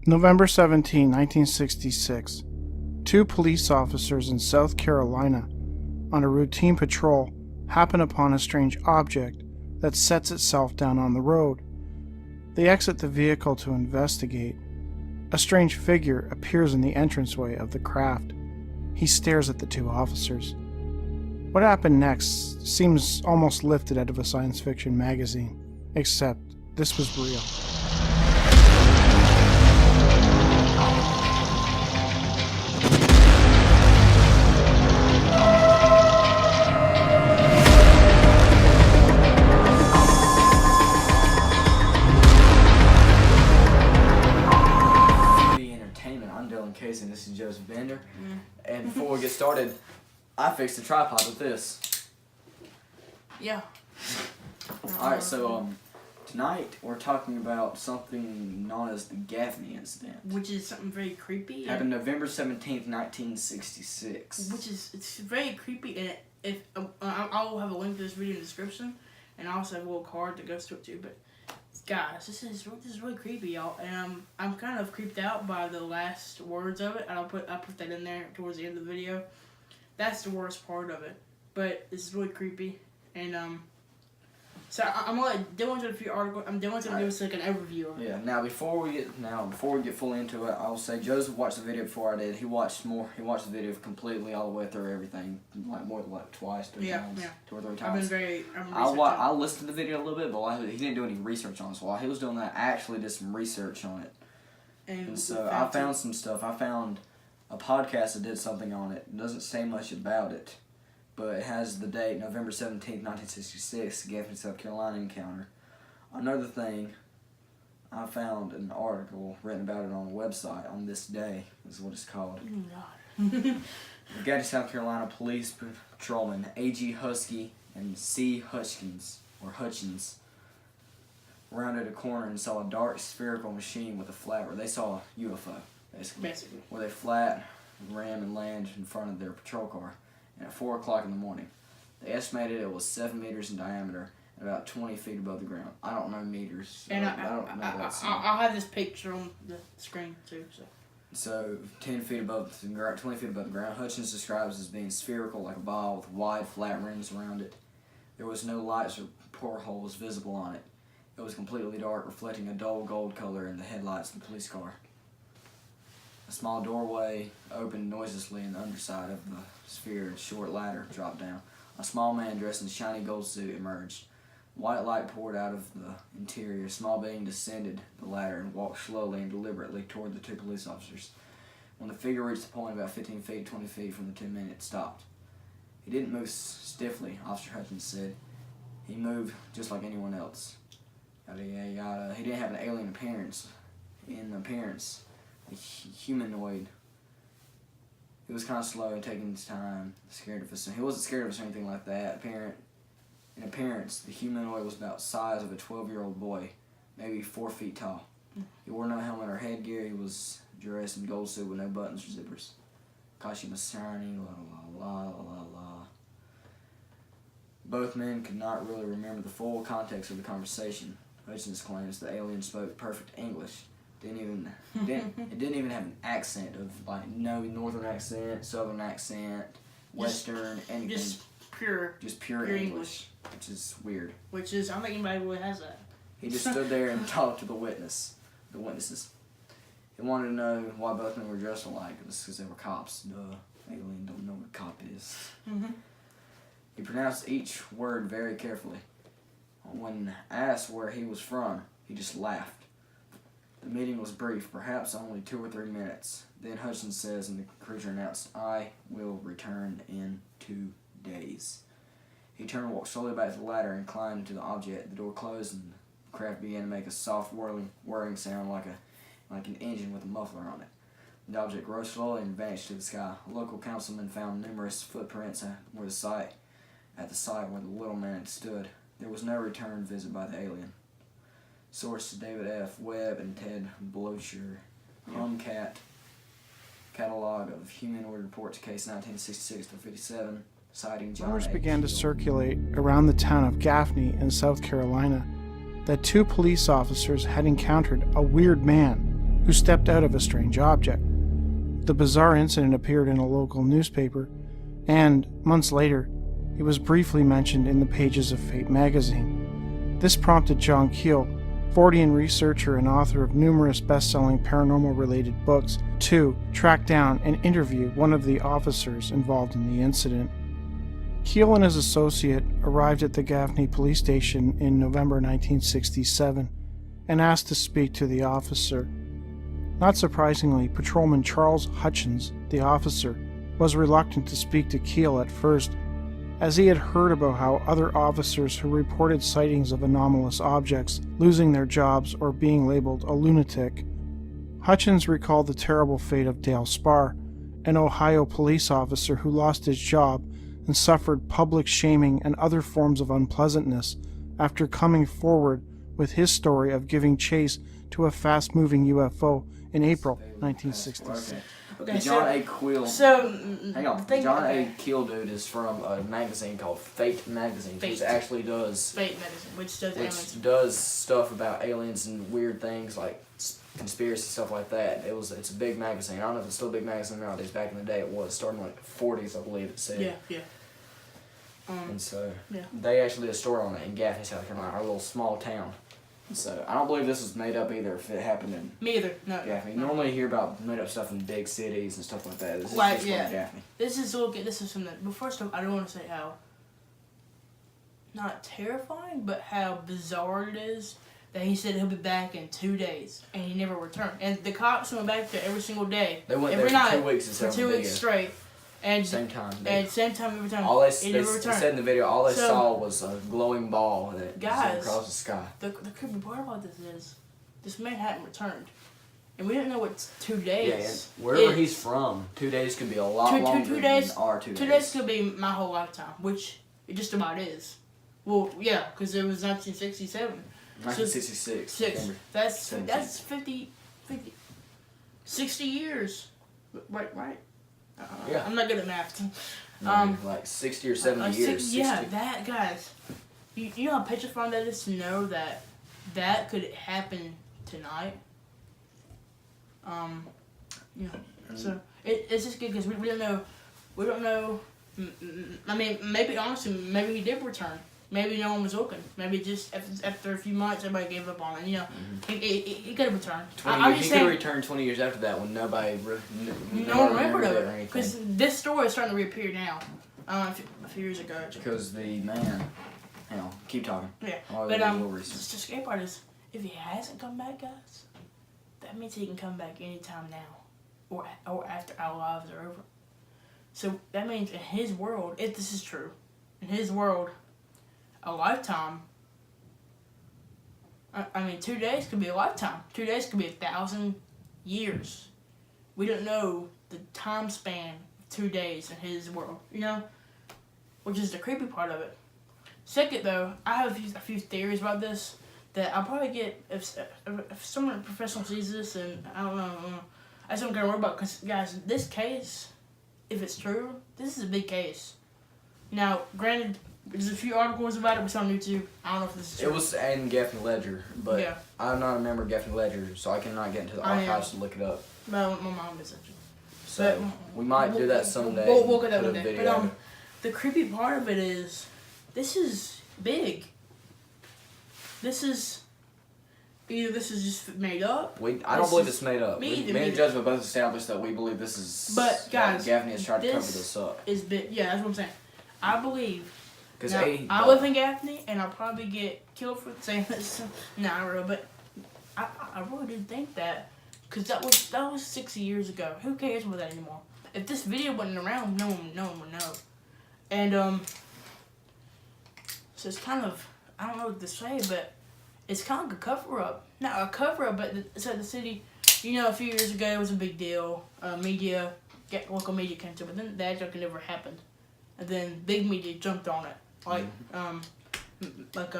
November 17, 1966. Two police officers in South Carolina, on a routine patrol, happen upon a strange object that sets itself down on the road. They exit the vehicle to investigate. A strange figure appears in the entranceway of the craft. He stares at the two officers. What happened next seems almost lifted out of a science fiction magazine, except this was real. And this is Joseph Bender. And before we get started, I fixed the tripod with this. Yeah. Alright, so tonight we're talking about something known as the Gaffney Incident. Which is something very creepy. Happened November 17th, 1966. It's very creepy, and I'll have a link to this video in the description, and I also have a little card that goes to it too, but guys, this is really creepy, y'all, and I'm kind of creeped out by the last words of it. I put that in there towards the end of the video. That's the worst part of it, but it's really creepy, and so I'm gonna let Dylan do a few articles. Dylan's gonna give us like an overview of it. Yeah. Now before we get fully into it, I'll say Joseph watched the video before I did. He watched the video completely all the way through everything, more than twice, three times, 2 or 3 times. I listened to the video a little bit, but he didn't do any research on it. So while he was doing that, I actually did some research on it. And so I found some stuff. I found a podcast that did something on it. It doesn't say much about it, but it has the date, November 17th, 1966, Gaffney, South Carolina encounter. Another thing, I found an article written about it on a website on this day, is what it's called. Oh, God. The Gaffney, South Carolina police patrolman A.G. Husky and C. Hutchins rounded a corner and saw a dark spherical machine with a flat, where they saw a UFO, basically. Where they flat ram and land in front of their patrol car. And at 4 o'clock in the morning, they estimated it was 7 meters in diameter and about 20 feet above the ground. I don't know meters. So and I don't know that. I'll have this picture on the screen too. So 10 feet above the ground, 20 feet above the ground. Hutchins describes as being spherical like a ball with wide flat rims around it. There was no lights or portholes visible on it. It was completely dark, reflecting a dull gold color in the headlights of the police car. A small doorway opened noiselessly in the underside of the sphere. A short ladder dropped down. A small man dressed in a shiny gold suit emerged. White light poured out of the interior. A small being descended the ladder and walked slowly and deliberately toward the two police officers. When the figure reached the point about 15 feet, 20 feet from the two men, it stopped. He didn't move stiffly, Officer Hutchins said. He moved just like anyone else. Yada, yada, yada. He didn't have an alien appearance. A humanoid. He was kind of slow and taking his time, scared of us. He wasn't scared of us or anything like that. In appearance, the humanoid was about the size of a 12-year-old boy, maybe 4 feet tall. He wore no helmet or headgear. He was dressed in gold suit with no buttons or zippers. Costume was shiny, la la la la la. Both men could not really remember the full context of the conversation. Hutchins claims the alien spoke perfect English. It didn't even have an accent of like no northern accent, southern accent, western, anything. Just pure English, which is weird. I don't think anybody really has that. He just stood there and talked to the witnesses. He wanted to know why both men were dressed alike. It was because they were cops. Duh, alien don't know what a cop is. Mm-hmm. He pronounced each word very carefully. When asked where he was from, he just laughed. The meeting was brief, perhaps only 2 or 3 minutes. Then Hutchins says, and the cruiser announced, "I will return in 2 days." He turned and walked slowly back to the ladder and climbed to the object. The door closed and the craft began to make a soft whirring sound like an engine with a muffler on it. The object rose slowly and vanished to the sky. A local councilman found numerous footprints at the site where the little man had stood. There was no return visit by the alien. Source: David F. Webb and Ted Blocher. Humcat. Catalog of Humanoid Reports, case 1966-57, citing John Rumors A. began to Keel. circulate around the town of Gaffney in South Carolina that 2 police officers had encountered a weird man who stepped out of a strange object. The bizarre incident appeared in a local newspaper, and, months later, it was briefly mentioned in the pages of Fate magazine. This prompted John Keel, Fortean researcher and author of numerous best-selling paranormal-related books, to track down and interview one of the officers involved in the incident. Keel and his associate arrived at the Gaffney police station in November 1967 and asked to speak to the officer. Not surprisingly, Patrolman Charles Hutchins, the officer, was reluctant to speak to Keel at first, as he had heard about how other officers who reported sightings of anomalous objects losing their jobs or being labeled a lunatic. Hutchins recalled the terrible fate of Dale Spar, an Ohio police officer who lost his job and suffered public shaming and other forms of unpleasantness after coming forward with his story of giving chase to a fast-moving UFO in April 1966. Okay, the John A. Keel. Hang on. The John A. Keel dude is from a magazine called Fate magazine, which actually does Fate magazine, which does stuff about aliens and weird things like conspiracy stuff like that. It's a big magazine. I don't know if it's still a big magazine nowadays. Back in the day, it was starting like 40s, I believe it said. Yeah. And so they actually did a story on it in Gaffney, South Carolina, our little small town. So I don't believe this was made up either. If it happened in Me either. No. Gaffney, no. Normally you hear about made up stuff in big cities and stuff like that. This is Right, just yeah. from Gaffney. This is something. But first off, I don't want to say how not terrifying, but how bizarre it is that he said he'll be back in 2 days and he never returned. And the cops went back there every single day. They went every there for night 2 weeks for 2 weeks straight. And same time. Same time every time. All they never returned. said in the video, all they saw was a glowing ball that Guys, zoomed across the sky. The creepy part about this is this man hadn't returned. And we didn't know what 2 days. Yeah, wherever he's from, 2 days could be a lot longer two days, than our 2 days. 2 days could be my whole lifetime, which it just about is. Well, yeah, because it was 1967. 1966. So, that's 60 years. Right? Yeah. I'm not good at math. Like 60 or 70 years. 60. Yeah, that, guys. You know how petrifying that is to know that could happen tonight? So it's just good because we don't know. We don't know. I mean, maybe honestly, maybe he did return. Maybe no one was looking. Maybe just after a few months, everybody gave up on it. You know, he could have returned. He could have returned 20 years after that when nobody no one remembered of it. Because this story is starting to reappear now. A few years ago. Because the man. Hang on, keep talking. Yeah, but the scary part is if he hasn't come back, guys, that means he can come back anytime now, or after our lives are over. So that means in his world, if this is true, in his world, a lifetime. I mean, 2 days could be a lifetime. 2 days could be 1,000 years. We don't know the time span of 2 days in his world, you know, which is the creepy part of it. Second, though, I have a few theories about this that I'll probably get if someone professional sees this, and I don't know, that's what I'm gonna worry about. Because guys, this case, if it's true, this is a big case. Now, granted, there's a few articles about it, but it's on YouTube. I don't know if this is true. It was in Gaffney Ledger, but I'm not a member of Gaffney Ledger, so I cannot get into the archives to look it up. But my mom is actually. So we might do that someday. We'll get that one day. But the creepy part of it is, this is big. This is either this is just made up. I don't believe it's made up. Me and Judge have both established that we believe this is. But guys, Gaffney has tried to cover this up. Is big. Yeah, that's what I'm saying. I believe. Because I live in Gaffney, and I'll probably get killed for saying this. Nah, real, but I really did think that, because that was 60 years ago. Who cares about that anymore? If this video wasn't around, no one would know. And so it's kind of, I don't know what to say, but it's kind of like a cover up. Not a cover up, but so the city, you know, a few years ago it was a big deal. Local media came to it, but then that joke never happened. And then big media jumped on it. Like,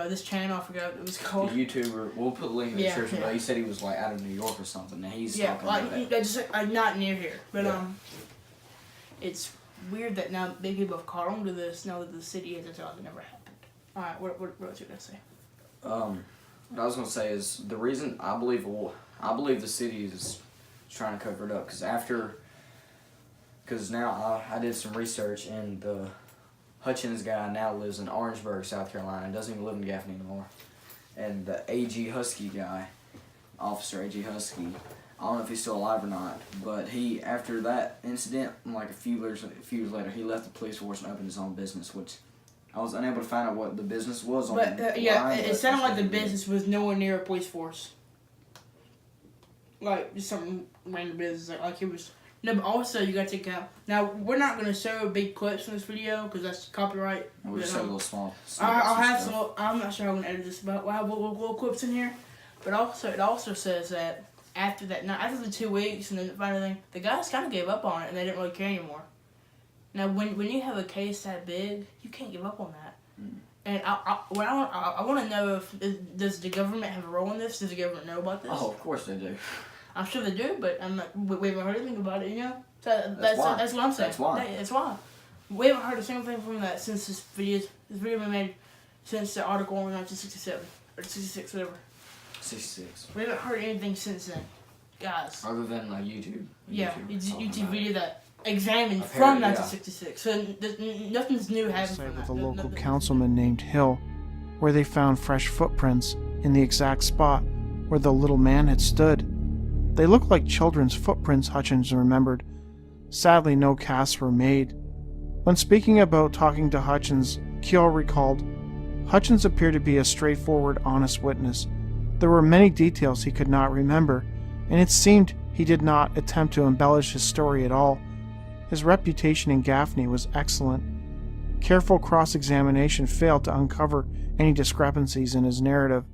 this channel, I forgot what it was called. The YouTuber, we'll put a link in the description, but he said he was like out of New York or something, and he's talking about that. Just not near here. But it's weird that now big people have caught on to this now that the city has it never happened. Alright, what was you gonna say? What I was gonna say is the reason I believe the city is trying to cover it up because now I did some research, and the Hutchins guy now lives in Orangeburg, South Carolina. Doesn't even live in Gaffney anymore. And the A.G. Husky guy, Officer A.G. Husky, I don't know if he's still alive or not, but he, after that incident, like a few years later, he left the police force and opened his own business, which I was unable to find out what the business was. But it sounded like the business was nowhere near a police force. Like just some random business, like it was. No, but also you gotta take out. Now we're not gonna show big clips in this video because that's copyright. We'll just show a little small. I'll have some. I'm not sure how I'm gonna edit this, but we'll have little clips in here. But also, it also says that after the 2 weeks and then the final thing, the guys kind of gave up on it and they didn't really care anymore. Now, when you have a case that big, you can't give up on that. And I want to know does the government have a role in this? Does the government know about this? Oh, of course they do. I'm sure they do, but we haven't heard anything about it, you know? So that's what I'm saying. That's why. We haven't heard a single thing from that since this video been made since the article in 1967 or 66, whatever. 66. We haven't heard anything since then, guys. Other than like YouTube. YouTube video that examined from 1966. So nothing's new happened from that. With a local councilman named Hill, where they found fresh footprints in the exact spot where the little man had stood. They looked like children's footprints, Hutchins remembered. Sadly, no casts were made. When speaking about talking to Hutchins, Keel recalled, Hutchins appeared to be a straightforward, honest witness. There were many details he could not remember, and it seemed he did not attempt to embellish his story at all. His reputation in Gaffney was excellent. Careful cross-examination failed to uncover any discrepancies in his narrative.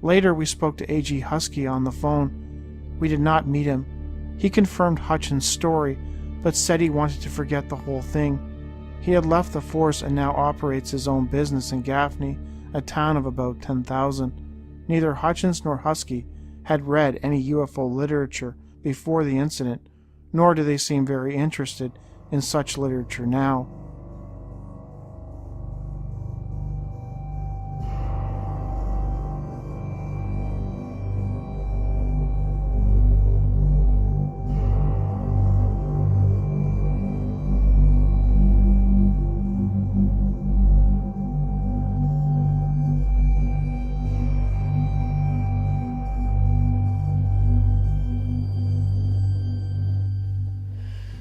Later, we spoke to A.G. Husky on the phone. We did not meet him. He confirmed Hutchins' story, but said he wanted to forget the whole thing. He had left the force and now operates his own business in Gaffney, a town of about 10,000. Neither Hutchins nor Husky had read any UFO literature before the incident, nor do they seem very interested in such literature now.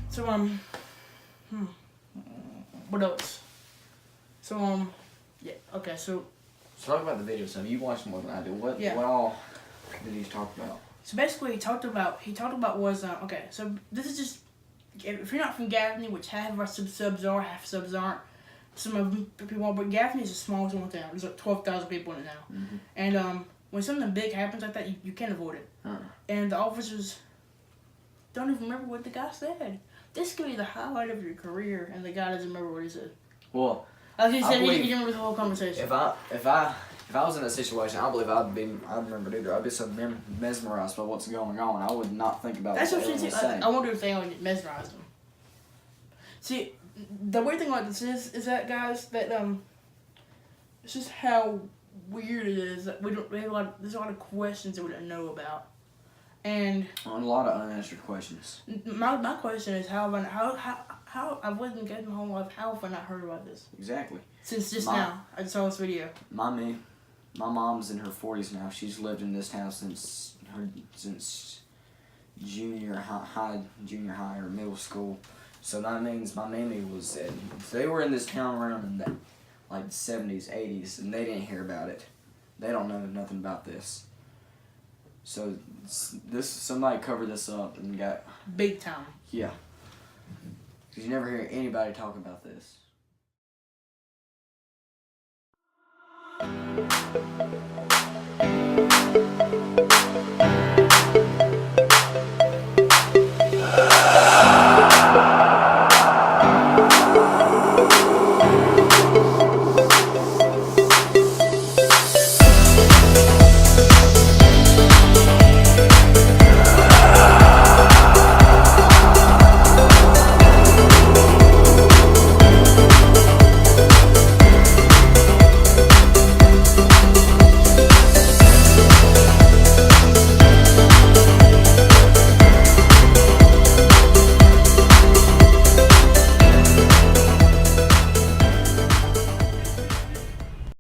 So, what else? So, yeah, okay, so talk about the video stuff. You watched more than I do. What all did he talk about? So basically, he talked about was, okay, so this is just, if you're not from Gaffney, which half of our subs are, half subs aren't, some of people are, but Gaffney is the smallest one in town. There's like 12,000 people in it now. Mm-hmm. And when something big happens like that, you can't avoid it. And the officers don't even remember what the guy said. This could be the highlight of your career, and the guy doesn't remember what he said. Well, like he said, he didn't remember the whole conversation. If I was in that situation, I believe I'd remember it either. I'd be so mesmerized by what's going on. I would not think about That's what what everyone was saying. saying. I wonder if they only mesmerized him. See, the weird thing about this is that, guys, that it's just how weird it is that there's a lot of questions that we don't know about. And a lot of unanswered questions. My question is how I've lived in Gaffney my whole life. How have I not heard about this? Exactly. Since just now, I saw this video. My mom's in her 40s now. She's lived in this town since junior high or middle school. So that means my mammy was they were in this town around in the like 70s, 80s, and they didn't hear about it. They don't know nothing about this. So somebody covered this up and got big time. Yeah. Because you never hear anybody talk about this.